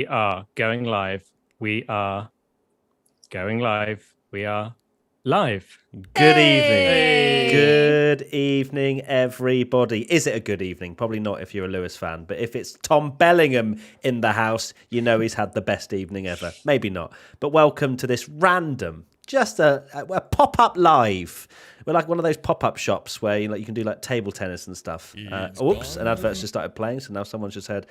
We are going live. We are going live. We are live. Good evening. Hey. Good evening, everybody. Is it a good evening? Probably not if you're a Lewis fan, but if it's Tom Bellingham in the house, you know he's had the best evening ever. Maybe not. But welcome to this random, just a pop-up live. We're like one of those pop-up shops where you can do like table tennis and stuff. Oops, an advert's just started playing, so now someone's just heard.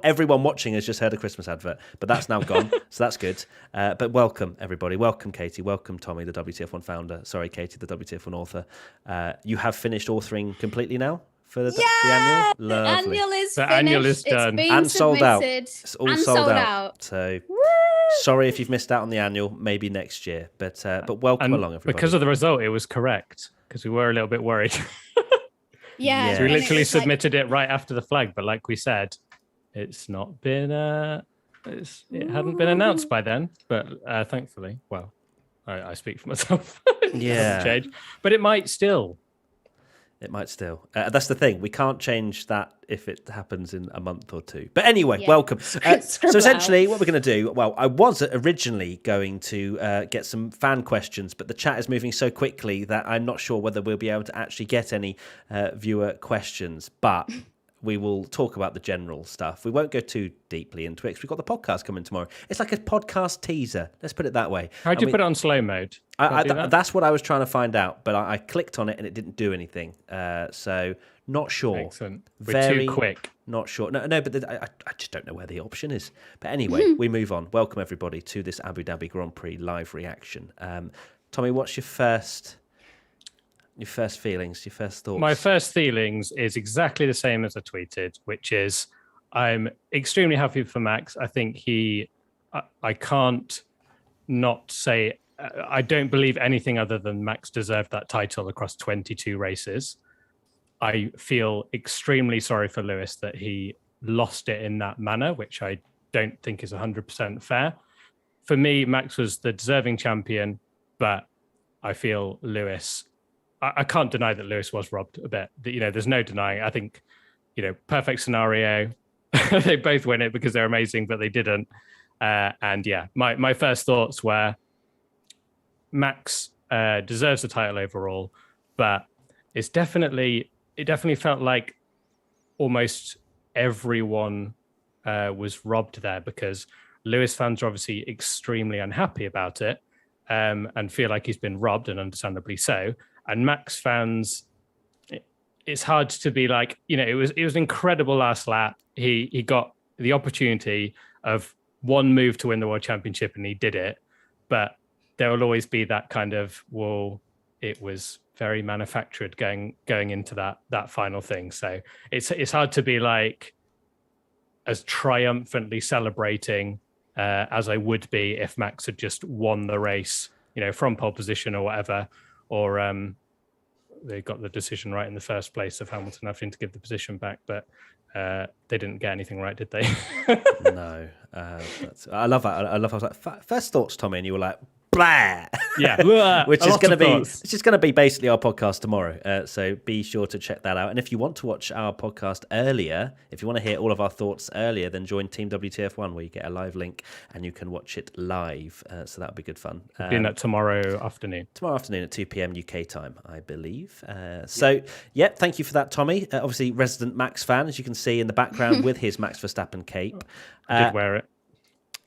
Everyone watching has just heard a Christmas advert, but that's now gone, so that's good. But welcome, everybody. Welcome, Katie. Welcome, Tommy, the WTF1 founder. Sorry, Katie, the WTF1 author. You have finished authoring completely now for the annual? Lovely. Annual is The finished. annual is done. It's been And sold out. submitted. It's all and sold out. So Woo! sorry if you've missed out on the annual, maybe next year. But welcome along, everybody. Because of the result, it was correct. Because we were a little bit worried. Yeah. Yeah. So we and it literally was like- submitted it right after the flag. But like we said, it's not been. It hadn't been announced by then. But thankfully, well, I speak for myself. It Yeah. hasn't changed. But it might still. It might still. That's the thing. We can't change that if it happens in a month or two. But anyway, Yeah. welcome. So Scribble essentially out. what we're going to do, well, I was originally going to get some fan questions, but the chat is moving so quickly that I'm not sure whether we'll be able to actually get any viewer questions. But we will talk about the general stuff. We won't go too deeply into it because we've got the podcast coming tomorrow. It's like a podcast teaser. Let's put it that way. How'd you put it on slow mode? That's what I was trying to find out, but I clicked on it and it didn't do anything. So not sure. Excellent. We're too quick. Not sure. No, but I just don't know where the option is. But anyway, we move on. Welcome everybody to this Abu Dhabi Grand Prix live reaction. Tommy, what's your first feelings, your first thoughts? My first feelings is exactly the same as I tweeted, which is I'm extremely happy for Max. I think I can't not say, I don't believe anything other than Max deserved that title across 22 races. I feel extremely sorry for Lewis that he lost it in that manner, which I don't think is 100% fair. For me, Max was the deserving champion, but I feel Lewis... I can't deny that Lewis was robbed a bit. There's no denying. I think, perfect scenario. They both win it because they're amazing, but they didn't. And yeah, my first thoughts were Max deserves the title overall, but it definitely felt like almost everyone was robbed there because Lewis fans are obviously extremely unhappy about it and feel like he's been robbed, and understandably so. And Max fans, it's hard to be like, it was an incredible last lap. He got the opportunity of one move to win the World Championship and he did it. But there will always be that kind of, well, it was very manufactured going into that final thing. So it's hard to be like as triumphantly celebrating as I would be if Max had just won the race, from pole position or whatever. Or they got the decision right in the first place of Hamilton having to give the position back, but they didn't get anything right, did they? No. I love that. I was like, first thoughts, Tommy, and you were like, blah. Yeah, which is going to be basically our podcast tomorrow. So be sure to check that out. And if you want to watch our podcast earlier, if you want to hear all of our thoughts earlier, then join Team WTF1 where you get a live link and you can watch it live. So that'll be good fun. Doing that tomorrow afternoon. Tomorrow afternoon at 2 p.m. UK time, I believe. Thank you for that, Tommy. Obviously, resident Max fan, as you can see in the background with his Max Verstappen cape. I did wear it.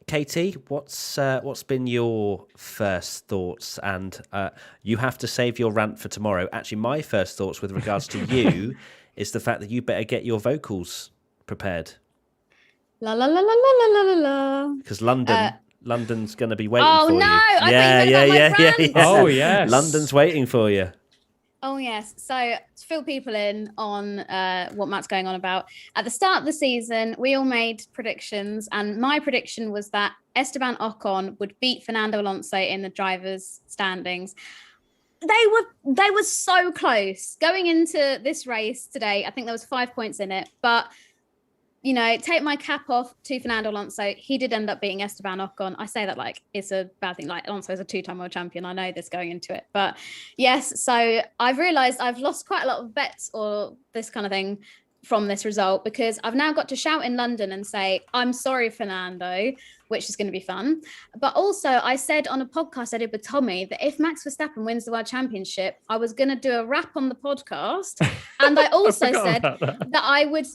Katie, what's been your first thoughts? And you have to save your rant for tomorrow. Actually, my first thoughts with regards to you is the fact that you better get your vocals prepared. La la la la la la la la. Because London's going to be waiting for you. Oh no! I thought you meant about my rant. Oh yes, London's waiting for you. Oh, yes. So to fill people in on what Matt's going on about, at the start of the season, we all made predictions. And my prediction was that Esteban Ocon would beat Fernando Alonso in the drivers' standings. They were so close. Going into this race today, I think there was 5 points in it. But, take my cap off to Fernando Alonso. He did end up beating Esteban Ocon. I say that like it's a bad thing. Like Alonso is a 2-time world champion. I know this going into it. But yes, so I've realised I've lost quite a lot of bets or this kind of thing from this result, because I've now got to shout in London and say, I'm sorry, Fernando, which is going to be fun. But also, I said on a podcast I did with Tommy that if Max Verstappen wins the World Championship, I was going to do a rap on the podcast. And I also said that I would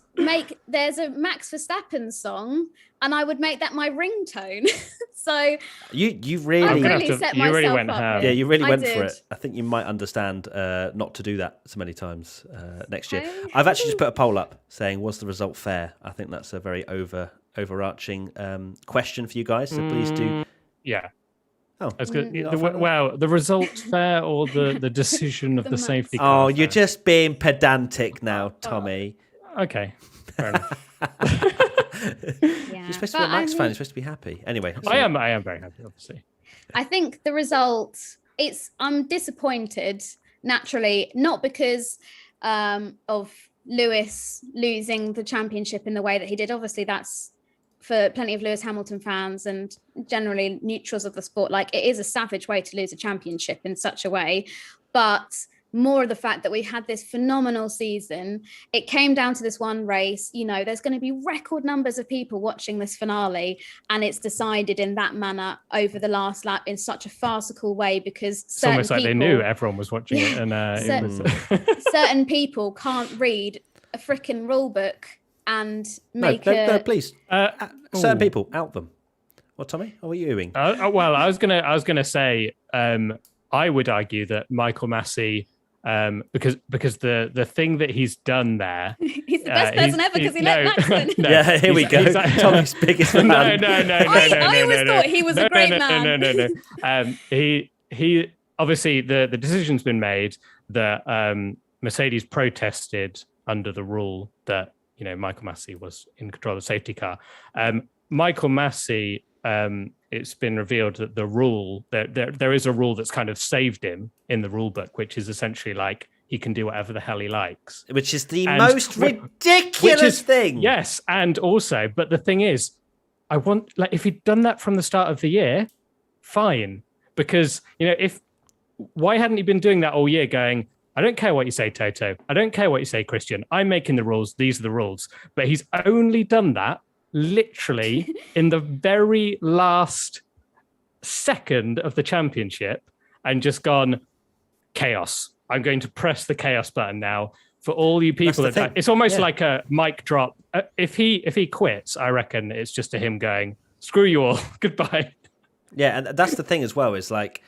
there's a Max Verstappen song, and I would make that my ringtone. So you really set myself up. Yeah, you really went for it. I think you might understand not to do that so many times next year. I've actually just put a poll up saying, was the result fair? I think that's a very overarching question for you guys. So please do. Yeah. Oh, that's good. The result fair or the decision of the safety car? Oh, you're just being pedantic now, Tommy. Okay, fair enough. You're supposed to be a Max fan. You're supposed to be happy. Anyway, I am very happy, obviously. I think the result, I'm disappointed, naturally, not because of Lewis losing the championship in the way that he did. Obviously, that's for plenty of Lewis Hamilton fans and generally neutrals of the sport. Like, it is a savage way to lose a championship in such a way. But more of the fact that we had this phenomenal season. It came down to this one race. You know, there's going to be record numbers of people watching this finale, and it's decided in that manner over the last lap in such a farcical way, because it's almost like they knew everyone was watching it. And certain people can't read a freaking rule book and make please. Certain people, out them. What, Tommy? What are you doing? Well, I was gonna say, I would argue that Michael Massey, because the thing that he's done there, he's the best person ever because he let Max win. Yeah, here we go. Tommy's biggest fan. No. I always thought he was a great man. No. He obviously the decision's been made that Mercedes protested under the rule that Michael Massey was in control of the safety car. Michael Massey. It's been revealed that the rule there is a rule that's kind of saved him in the rule book, which is essentially like he can do whatever the hell he likes, which is the most ridiculous thing. Yes, and also, but the thing is, I want, like, if he'd done that from the start of the year, fine, because why hadn't he been doing that all year? Going, I don't care what you say, Toto. I don't care what you say, Christian. I'm making the rules. These are the rules. But he's only done that literally in the very last second of the championship and just gone, chaos. I'm going to press the chaos button now for all you people. It's almost like a mic drop. If he quits, I reckon it's just to him going, screw you all, goodbye. Yeah, and that's the thing as well, is like,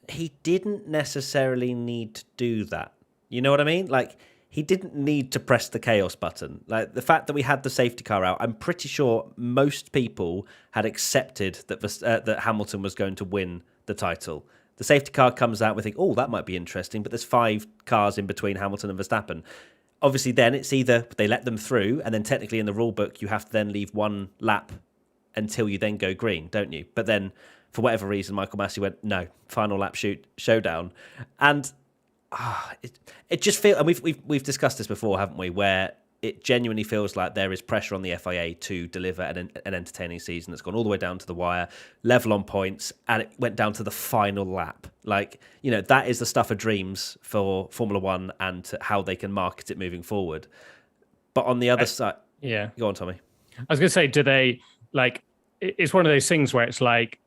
he didn't necessarily need to do that. You know what I mean? Like, he didn't need to press the chaos button. Like, the fact that we had the safety car out, I'm pretty sure most people had accepted that that Hamilton was going to win the title. The safety car comes out, we think, oh, that might be interesting, but there's 5 cars in between Hamilton and Verstappen. Obviously, then it's either they let them through, and then technically in the rule book, you have to then leave 1 lap until you then go green, don't you? But then, for whatever reason, Michael Massey went, no, final lap showdown. And it just feels, and we've discussed this before, haven't we? Where it genuinely feels like there is pressure on the FIA to deliver an entertaining season that's gone all the way down to the wire, level on points, and it went down to the final lap. Like, that is the stuff of dreams for Formula One and how they can market it moving forward. But on the other side, yeah, go on, Tommy. I was going to say, do they, like? It's one of those things where it's like,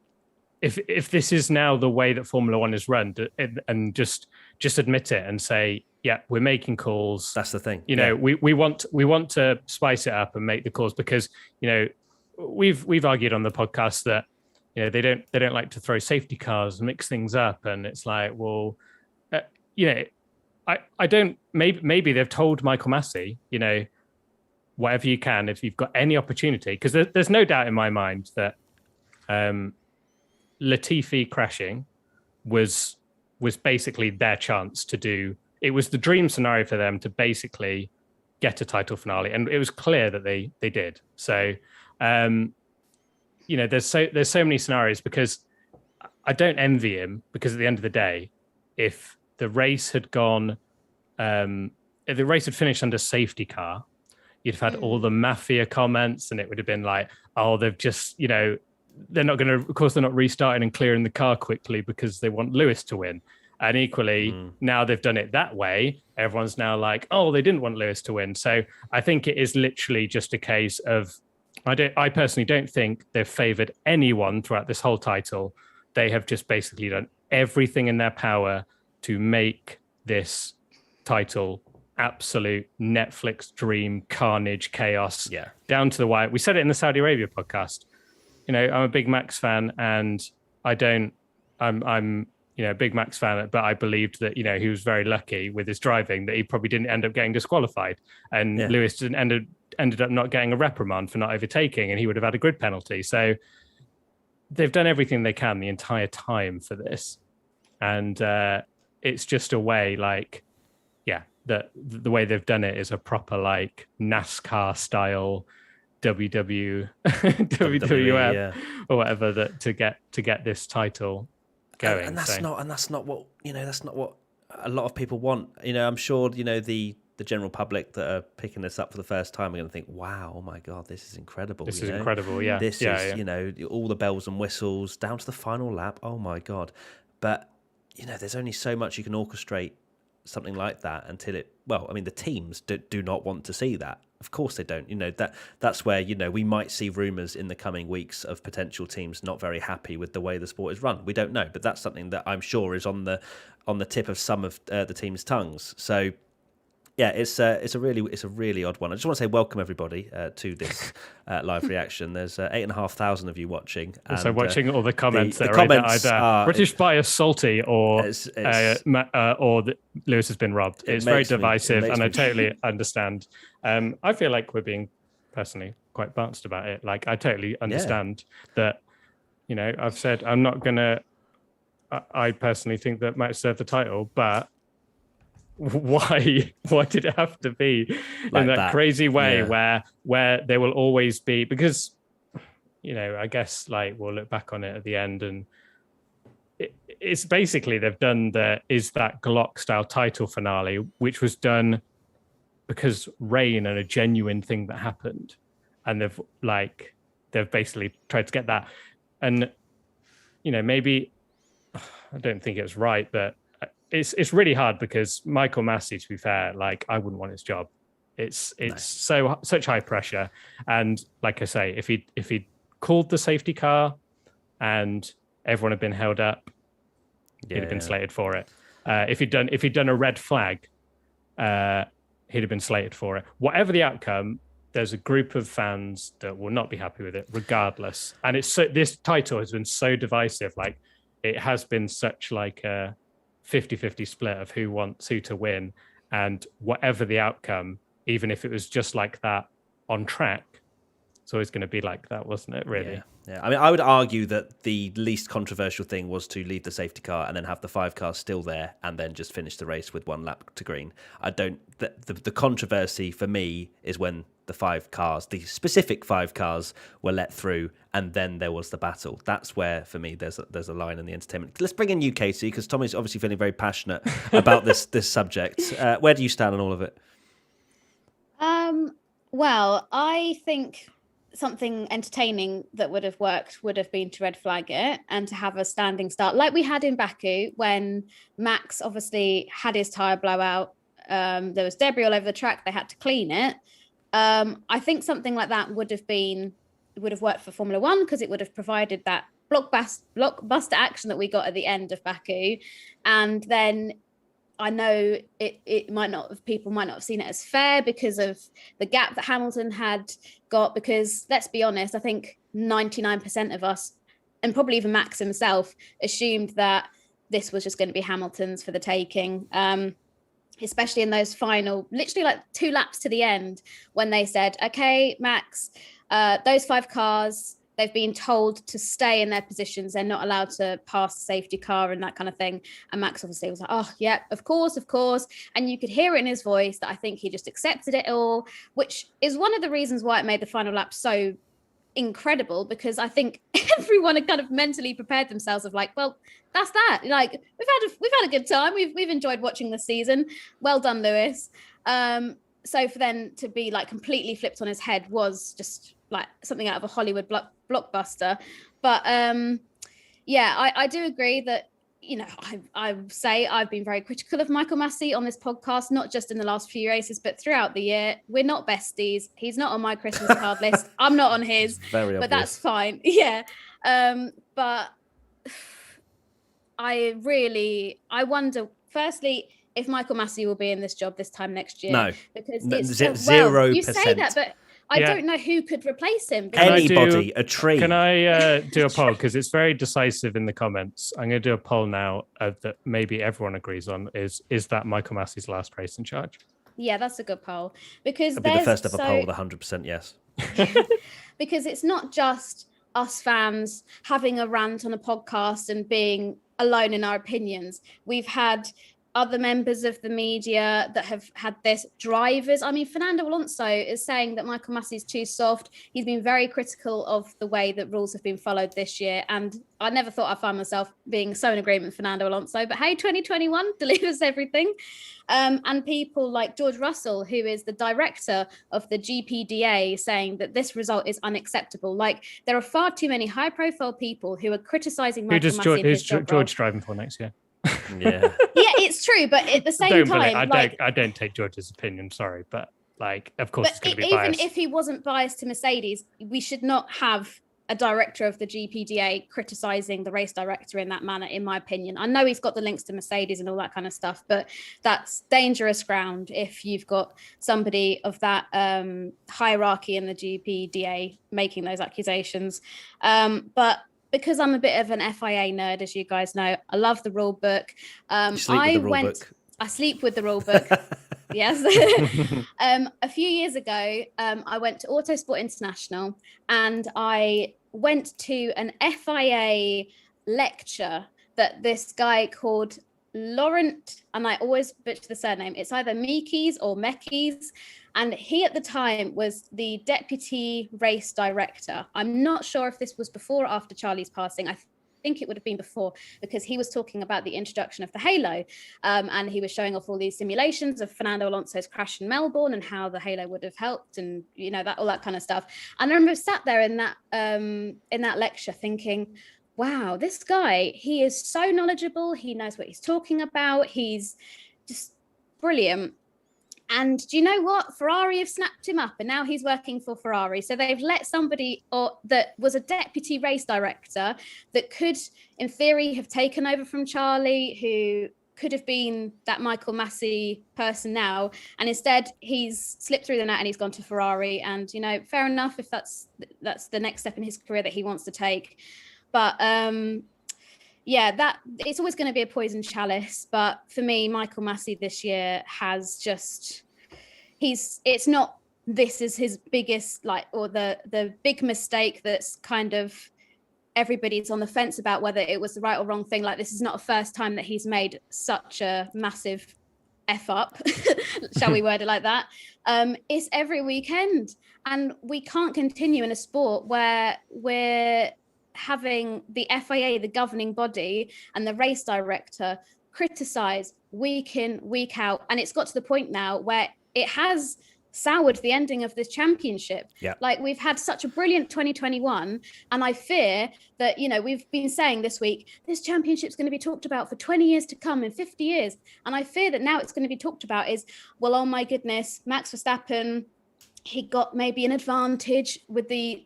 if this is now the way that Formula One is run, and just admit it and say, yeah, we're making calls. That's the thing. We want to spice it up and make the calls, because we've argued on the podcast that they don't like to throw safety cars and mix things up, and it's like, well, I don't. Maybe they've told Michael Massey, whatever you can, if you've got any opportunity, because there's no doubt in my mind that Latifi crashing was basically their chance to do. It was the dream scenario for them to basically get a title finale, and it was clear that they did. So, there's so many scenarios, because I don't envy him, because at the end of the day, if the race had gone, if the race had finished under safety car, you'd have had all the mafia comments, and it would have been like, oh, they've just, they're not going to, of course, they're not restarting and clearing the car quickly because they want Lewis to win. And equally, now they've done it that way, everyone's now like, oh, they didn't want Lewis to win. So I think it is literally just a case of, I personally don't think they've favoured anyone throughout this whole title. They have just basically done everything in their power to make this title absolute Netflix dream, carnage, chaos, down to the wire. We said it in the Saudi Arabia podcast. I'm a big Max fan, and I'm a big Max fan, but I believed that, he was very lucky with his driving, that he probably didn't end up getting disqualified. And Lewis didn't ended up not getting a reprimand for not overtaking, and he would have had a grid penalty. So they've done everything they can the entire time for this. And it's just a way, that the way they've done it is a proper NASCAR style WWF or whatever, that to get this title going. And that's not what a lot of people want. I'm sure the general public that are picking this up for the first time are going to think, wow, oh my god, this is incredible. This is incredible. This is all the bells and whistles down to the final lap. Oh my god. But there's only so much you can orchestrate something like that until the teams do not want to see that. Of course they don't. That's where we might see rumours in the coming weeks of potential teams not very happy with the way the sport is run. We don't know, but that's something that I'm sure is on the tip of some of the teams' tongues. So yeah, it's a really odd one. I just want to say welcome everybody to this live reaction. There's 8,500 of you watching. Also watching all the comments that are either British bias salty or Lewis has been robbed. It's very divisive, and I totally understand. I feel like we're being personally quite bounced about it. I totally understand that. I've said I'm not gonna. I personally think that Max deserved the title, but why did it have to be in that crazy way where there will always be, because I guess we'll look back on it at the end, and it's basically they've done that Glock style title finale, which was done because rain and a genuine thing that happened, and they've basically tried to get that. And maybe I don't think it's right, but it's really hard because Michael Massey, to be fair, I wouldn't want his job. It's such high pressure, and like I say, if he'd called the safety car and everyone had been held up, he'd have been slated for it. If he'd done a red flag, he'd have been slated for it. Whatever the outcome, there's a group of fans that will not be happy with it, regardless. And this title has been so divisive. It has been such a 50-50 split of who wants who to win, and whatever the outcome, even if it was just like that on track, it's always going to be like that, wasn't it, really? Yeah. I mean, I would argue that the least controversial thing was to leave the safety car and then have the 5 cars still there and then just finish the race with 1 lap to green. The controversy for me is when the specific 5 cars were let through and then there was the battle. That's where, for me, there's a line in the entertainment. Let's bring in you, Casey, because Tommy's obviously feeling very passionate about this subject. Where do you stand on all of it? Well, I think something entertaining that would have worked would have been to red flag it and to have a standing start like we had in Baku when Max obviously had his tyre blowout. There was debris all over the track. They had to clean it. I think something like that would have worked for Formula One because it would have provided that blockbuster action that we got at the end of Baku. And then I know people might not have seen it as fair because of the gap that Hamilton had got, because let's be honest, I think 99% of us, and probably even Max himself, assumed that this was just going to be Hamilton's for the taking. Especially in those final, literally 2 laps to the end, when they said, okay, Max, those 5 cars, they've been told to stay in their positions. They're not allowed to pass the safety car and that kind of thing. And Max obviously was like, oh, yeah, of course. And you could hear it in his voice that I think he just accepted it all, which is one of the reasons why it made the final lap so incredible, because I think everyone had kind of mentally prepared themselves of well, that's that. We've had a good time. We've enjoyed watching this season. Well done, Lewis. So for them to be completely flipped on his head was just something out of a Hollywood blockbuster. But I do agree that I say I've been very critical of Michael Massey on this podcast, not just in the last few races, but throughout the year. We're not besties. He's not on my Christmas card list. I'm not on his, but that's fine. Yeah. But I wonder, firstly, if Michael Massey will be in this job this time next year. No, because it's 0%. You say that, but I don't know who could replace him. Anybody, a tree. Can I do a poll? Because it's very decisive in the comments. I'm going to do a poll now that maybe everyone agrees on. Is that Michael Massey's last race in charge? Yeah, that's a good poll. Because it'll be the first ever poll with 100% yes. Because it's not just us fans having a rant on a podcast and being alone in our opinions. We've had other members of the media that have had this, drivers. I mean, Fernando Alonso is saying that Michael Massey's too soft. He's been very critical of the way that rules have been followed this year. And I never thought I'd find myself being so in agreement with Fernando Alonso. But hey, 2021 delivers everything. And people like George Russell, who is the director of the GPDA, saying that this result is unacceptable. Like, there are far too many high-profile people who are criticising Michael Massey. Who's George driving for next year? Yeah, it's true, but at the same time, I don't take George's opinion. Sorry, but of course, it's going to be biased. Even if he wasn't biased to Mercedes, we should not have a director of the GPDA criticising the race director in that manner. In my opinion, I know he's got the links to Mercedes and all that kind of stuff, but that's dangerous ground if you've got somebody of that hierarchy in the GPDA making those accusations. But because I'm a bit of an FIA nerd, as you guys know, I love the rule book. I sleep with the rule book. Yes. A few years ago, I went to Autosport International and I went to an FIA lecture that this guy called Laurent, and I always butcher the surname. It's either Meekes or Mekes. And he at the time was the deputy race director. I'm not sure if this was before or after Charlie's passing. I think it would have been before, because he was talking about the introduction of the halo. And he was showing off all these simulations of Fernando Alonso's crash in Melbourne and how the halo would have helped, and that all that kind of stuff. And I remember sat there in that lecture thinking, wow, this guy, he is so knowledgeable. He knows what he's talking about. He's just brilliant. And do you know what? Ferrari have snapped him up and now he's working for Ferrari. So they've let somebody that was a deputy race director that could, in theory, have taken over from Charlie, who could have been that Michael Massey person now. And instead, he's slipped through the net and he's gone to Ferrari. And, fair enough if that's the next step in his career that he wants to take. But that it's always going to be a poison chalice. But for me, Michael Massey this year has just, it's not, this is his biggest, or the big mistake that's kind of everybody's on the fence about whether it was the right or wrong thing. Like, this is not a first time that he's made such a massive F up, shall we word it like that. It's every weekend, and we can't continue in a sport where we're having the FIA, the governing body, and the race director criticize week in, week out. And it's got to the point now where it has soured the ending of this championship. Yeah. Like, we've had such a brilliant 2021, and I fear that, we've been saying this week, this championship's going to be talked about for 20 years to come, in 50 years. And I fear that now it's going to be talked about is, well, oh my goodness, Max Verstappen, he got maybe an advantage with the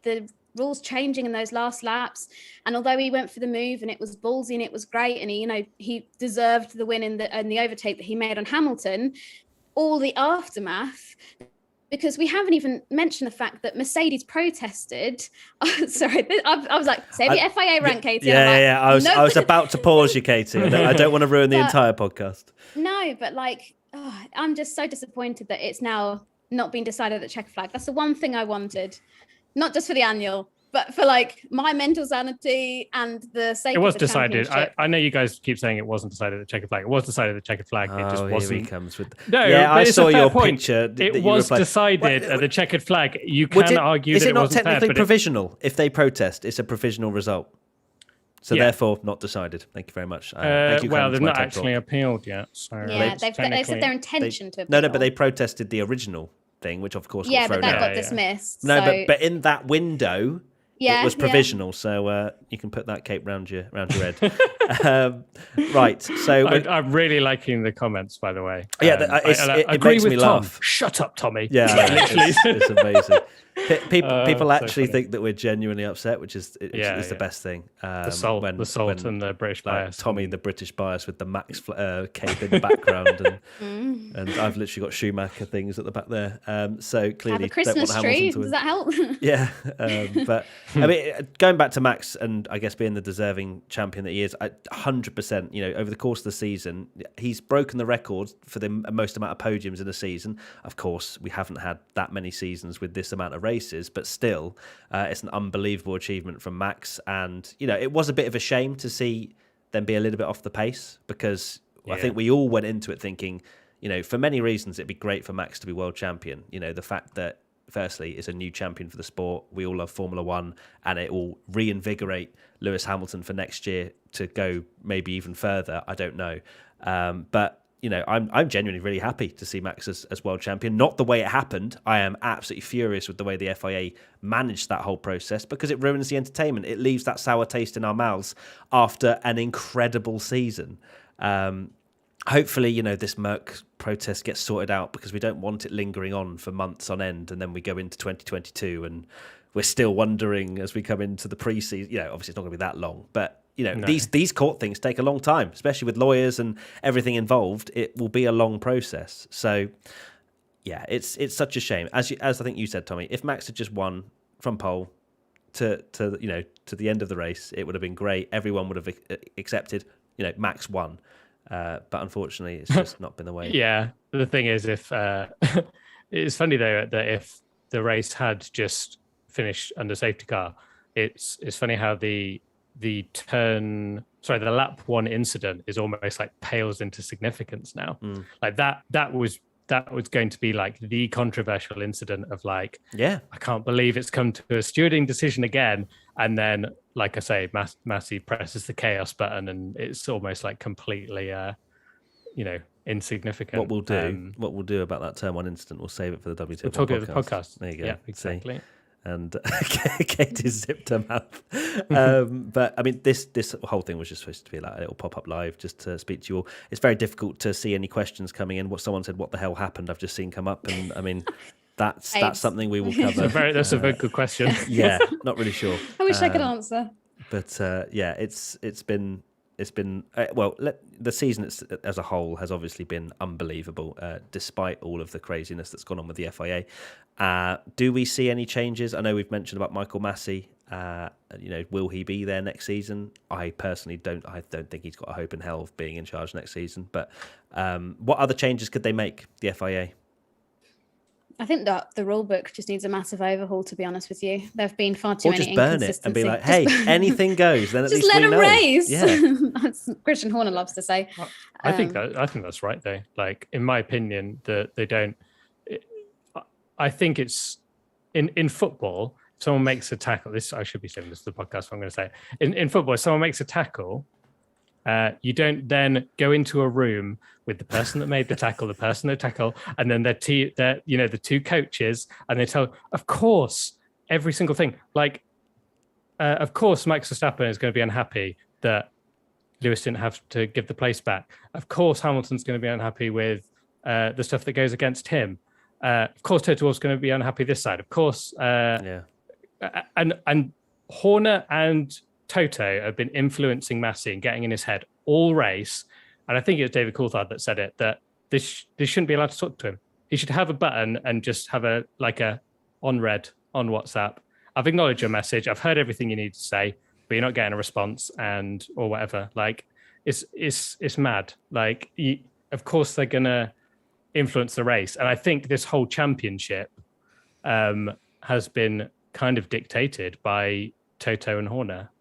rules changing in those last laps, and although he went for the move and it was ballsy and it was great, and he deserved the win in the overtake that he made on Hamilton, all the aftermath, because we haven't even mentioned the fact that Mercedes protested. Sorry, I was like, say the FIA rant, Katie. Yeah. I was about to pause you, Katie. I don't want to ruin the entire podcast. No, but I'm just so disappointed that it's now not been decided at checker flag. That's the one thing I wanted. Not just for the annual, but for my mental sanity and the sake of the championship. It was decided. I know you guys keep saying it wasn't decided at checkered flag. It was decided at checkered flag. It just wasn't. Here he comes with... No, yeah, I saw your point. picture. It was decided at the checkered flag. You can argue that it wasn't fair. Is it not technically provisional? If they protest, it's a provisional result. So therefore, not decided. Thank you very much. Thank you, well, they've not actually appealed yet. So yeah, they've said their intention to appeal. No, but they protested the original thing, which of course got thrown out. Yeah, but that got dismissed. No, but in that window, it was provisional. So you can put that cape round your head. Right, so I'm really liking the comments, by the way. Yeah, I it agree makes with me Tom. laugh. Shut up, Tommy. Yeah, literally. it's amazing. People So actually funny. think that we're genuinely upset, which is the best thing. The salt and the British bias. Tommy, the British bias with the Max cape in the background, and I've literally got Schumacher things at the back there. So clearly, have a Christmas don't want Hamilton tree. to win. Does that help? Yeah, but I mean, going back to Max and I guess being the deserving champion that he is, 100%. You know, over the course of the season, he's broken the record for the most amount of podiums in a season. Of course, we haven't had that many seasons with this amount of races, but still, it's an unbelievable achievement from Max. And you know, it was a bit of a shame to see them be a little bit off the pace because I think we all went into it thinking, you know, for many reasons, it'd be great for Max to be world champion. You know, the fact that firstly, it's a new champion for the sport. We all love Formula One, and it will reinvigorate Lewis Hamilton for next year to go maybe even further. I don't know, but you know, I'm genuinely really happy to see Max as world champion. Not the way it happened. I am absolutely furious with the way the FIA managed that whole process because it ruins the entertainment. It leaves that sour taste in our mouths after an incredible season. Hopefully, you know, this Merck protest gets sorted out because we don't want it lingering on for months on end, and then we go into 2022 and we're still wondering as we come into the pre-season. You know, obviously it's not going to be that long, but you know, these court things take a long time, especially with lawyers and everything involved. It will be a long process. So, yeah, it's such a shame. As I think you said, Tommy, if Max had just won from pole to the end of the race, it would have been great. Everyone would have accepted. You know, Max won. But unfortunately, it's just not been the way. Yeah, the thing is, if it's funny though that if the race had just finished under safety car, it's funny how the lap one incident is almost like pales into significance now. Like that was going to be like the controversial incident of like, I can't believe it's come to a stewarding decision again. And then, like I say, Massey presses the chaos button and it's almost like completely, insignificant. What we'll do about that turn one incident, we'll save it for the WTF we'll talk about the podcast. There you go. Yeah, exactly. See? And Katie zipped her mouth. But I mean, this whole thing was just supposed to be like a little pop-up live just to speak to you all. It's very difficult to see any questions coming in. What someone said, what the hell happened? I've just seen come up. And I mean, that's something we will cover. That's a very good question. Yeah, not really sure. I wish I could answer. But it's been the season as a whole has obviously been unbelievable, despite all of the craziness that's gone on with the FIA. Do we see any changes? I know we've mentioned about Michael Massey. Will he be there next season? I personally don't. I don't think he's got a hope in hell of being in charge next season. But what other changes could they make, the FIA? I think that the rule book just needs a massive overhaul, to be honest with you. There have been far too many Or just inconsistencies. burn it and be like, hey, anything goes. Then at just least let we them know. race. Yeah. That's Christian Horner loves to say. I think that's right though. Like in my opinion, that they don't. I think it's in football. If someone makes a tackle. I should be saying this to the podcast. I'm going to say it. In football, if someone makes a tackle. You don't then go into a room with the person that made the tackle, and then the two coaches, and they tell, of course, every single thing. Like, of course, Max Verstappen is going to be unhappy that Lewis didn't have to give the place back. Of course, Hamilton's going to be unhappy with the stuff that goes against him. Of course, Toto Wolff's going to be unhappy this side. Of course, and Horner and Toto have been influencing Massey and getting in his head all race. And I think it was David Coulthard that said it, that this shouldn't be allowed to talk to him. He should have a button and just have a on red on WhatsApp. I've acknowledged your message. I've heard everything you need to say, but you're not getting a response or whatever. Like it's mad. Like of course they're going to influence the race. And I think this whole championship has been kind of dictated by Toto and Horner.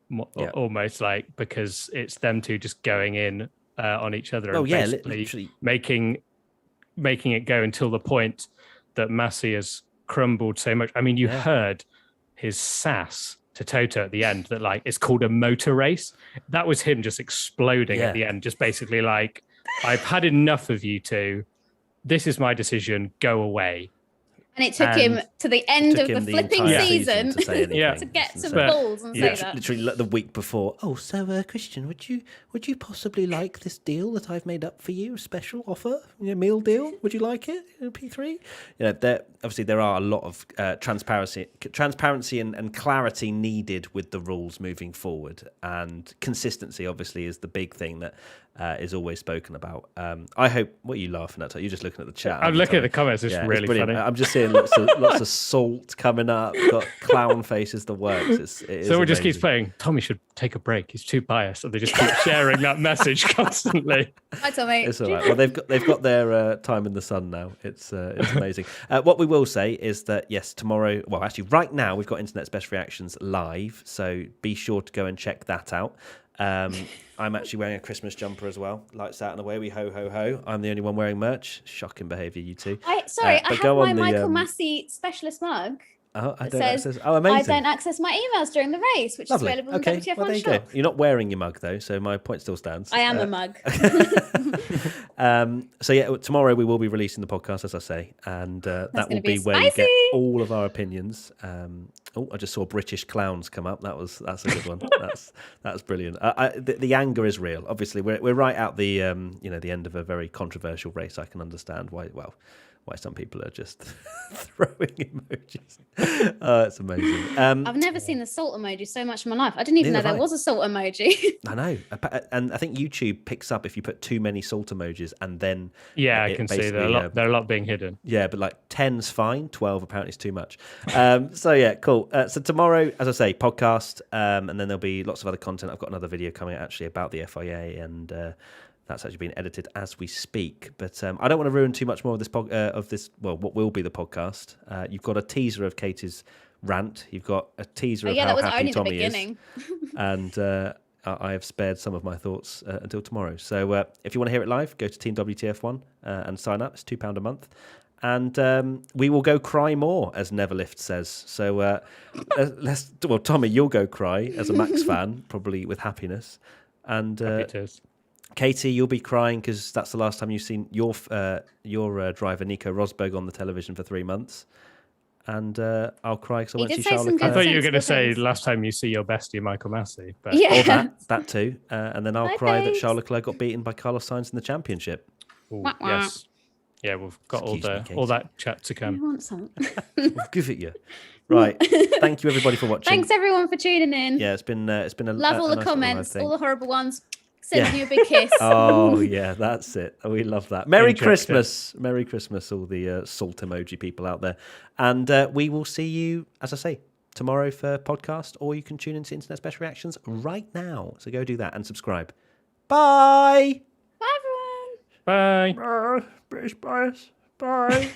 Almost like because it's them two just going in on each other and basically making it go until the point that Massey has crumbled so much. I mean, you heard his sass to Toto at the end that like it's called a motor race. That was him just exploding at the end, just basically like, I've had enough of you two. This is my decision. Go away. And it took him to the end of the flipping season to say anything. to get some balls and say that. Literally the week before. Oh, so Christian, would you possibly like this deal that I've made up for you? A special offer, meal deal. Would you like it? P3. There are a lot of transparency and clarity needed with the rules moving forward, and consistency obviously is the big thing that is always spoken about. I hope. What are you laughing at? You're just looking at the chat. I'm looking at the comments. It's really funny. I'm just seeing lots of salt coming up. Got clown faces. The works. So it just keeps playing. Tommy should take a break. He's too biased, and they just keep sharing that message constantly. Hi, Tommy. It's all right. Well, they've got their time in the sun now. It's amazing. What we will say is that yes, tomorrow. Well, actually, right now we've got Internet's Best Reactions live. So be sure to go and check that out. I'm actually wearing a Christmas jumper as well. Lights out and away, we ho ho ho. I'm the only one wearing merch. Shocking behaviour, you two. I have my Michael Massey specialist mug. Amazing. I don't access my emails during the race, which Lovely. is available in WTF1 there you shop. go. You're not wearing your mug though, so my point still stands. I am a mug. Tomorrow we will be releasing the podcast, as I say, and that will be where spicy. you get all of our opinions. I just saw British clowns come up. That's a good one. that's brilliant. The anger is real. Obviously, we're right at the the end of a very controversial race. I can understand why some people are just throwing emojis. It's amazing. I've never seen the salt emoji so much in my life. I didn't even know there was a salt emoji. I know. And I think YouTube picks up if you put too many salt emojis and then... Yeah, I can see they're a lot being hidden. Yeah, but like 10's fine. 12 apparently is too much. Cool. So tomorrow, as I say, podcast, and then there'll be lots of other content. I've got another video coming out actually about the FIA, and... that's actually being edited as we speak, but I don't want to ruin too much more of this what will be the podcast. You've got a teaser of Katie's rant. You've got a teaser of how happy Tommy is, and I have spared some of my thoughts until tomorrow. So if you want to hear it live, go to Team WTF1 and sign up. It's £2 a month. And we will go cry more, as Neverlift says. So Tommy, you'll go cry as a Max fan, probably with happiness. And Katie, you'll be crying because that's the last time you've seen your driver, Nico Rosberg, on the television for 3 months. And I'll cry because I won't see Charles Leclerc. I thought you were going to say last time you see your bestie, Michael Massey. But... Yeah. that too. And then I'll cry that Charles Leclerc got beaten by Carlos Sainz in the championship. Ooh, yes. Yeah, we've got all that chat to come. You want some? We'll give it you. Right. Thank you, everybody, for watching. Thanks, everyone, for tuning in. Yeah, it's been a love all the nice comments, all the horrible ones. Sending you a big kiss. Oh, yeah, that's it. We love that. Merry Christmas. Merry Christmas, all the salt emoji people out there. And we will see you, as I say, tomorrow for podcast, or you can tune into Internet's Best Reactions right now. So go do that and subscribe. Bye. Bye, everyone. Bye. British bias. Bye.